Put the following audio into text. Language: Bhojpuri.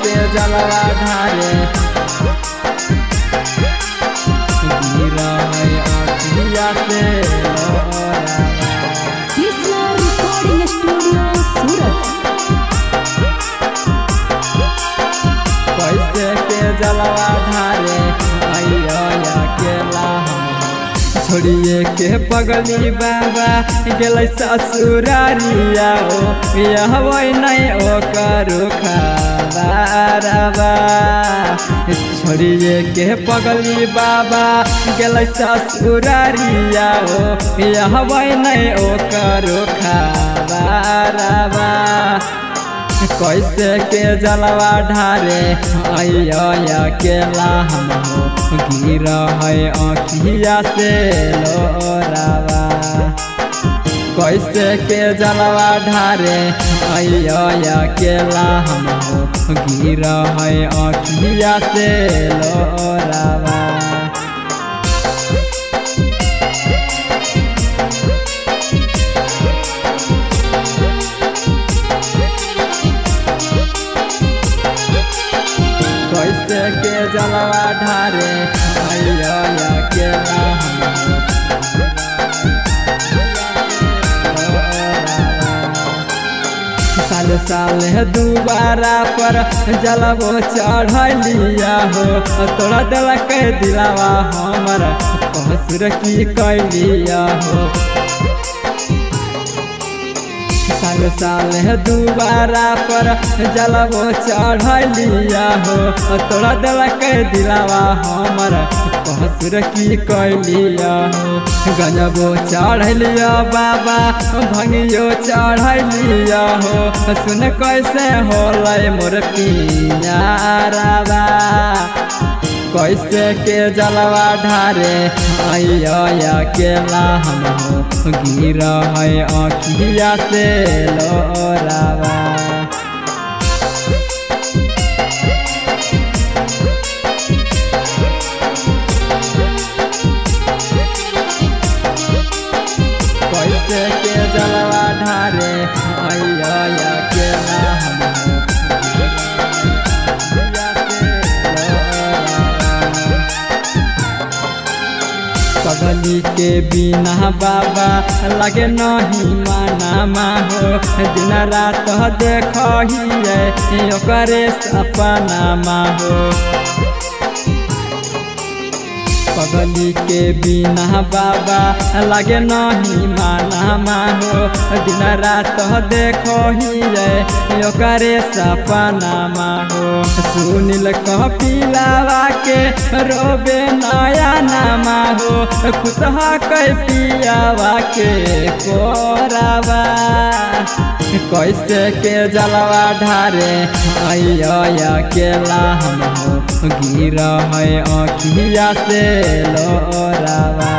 के जलवा ढारे गिरा है अखिया से कृष्णा रिकॉर्डिंग स्टूडियो सूरत। कैसे के जलवा ढारे अकेला छोड़िए के पगली बाबा गेलै ससुरारिया ओ यहबै नहीं ओकरो खबरबा छोड़िए के पगली बाबा गेलै ससुरारिया ओ यहबै नहीं ओकरो खबरबा कैसे के जलवा ढारे अकेला हम गिरा है अखिया से लोरावा कैसे के जलवा ढारे अकेला हम गिरा है अखिया से लोरावा कैसे के जलवा ढारे अकेला साल साल दोबारा पर जलबो चढ़लिया हो तोड़ा दिलक दिलावा हमर कसुर की कैलिया हो साल साल दोबारा पर जलबो चढ़लिया हो तोड़ा दिलक दिलावा हमर कसुर की कैलिया हो गजबो चढ़लिया बाबा भंगियो चढ़लिया हो सुन कैसे होलै मोर पियाराबा कैसे के जलवा ढारे अकेला हम गिरा है अखिया से लोरावा कैसे के जलवा ढारे अकेला हम पगली के बिना बाबा लगे नहीं माना हो दिन रात देखिए ओकरे सपना हो पगली के बिना बाबा लगे नहीं माना हो दिन रात देखिए ओकरे सपना हो सुनील कपिलावा के रोबे नया नामा हो खुश है पियावा के कोरावा कैसे के जलवा ढारे अकेला हम गिरा है अखिया से लोरावा।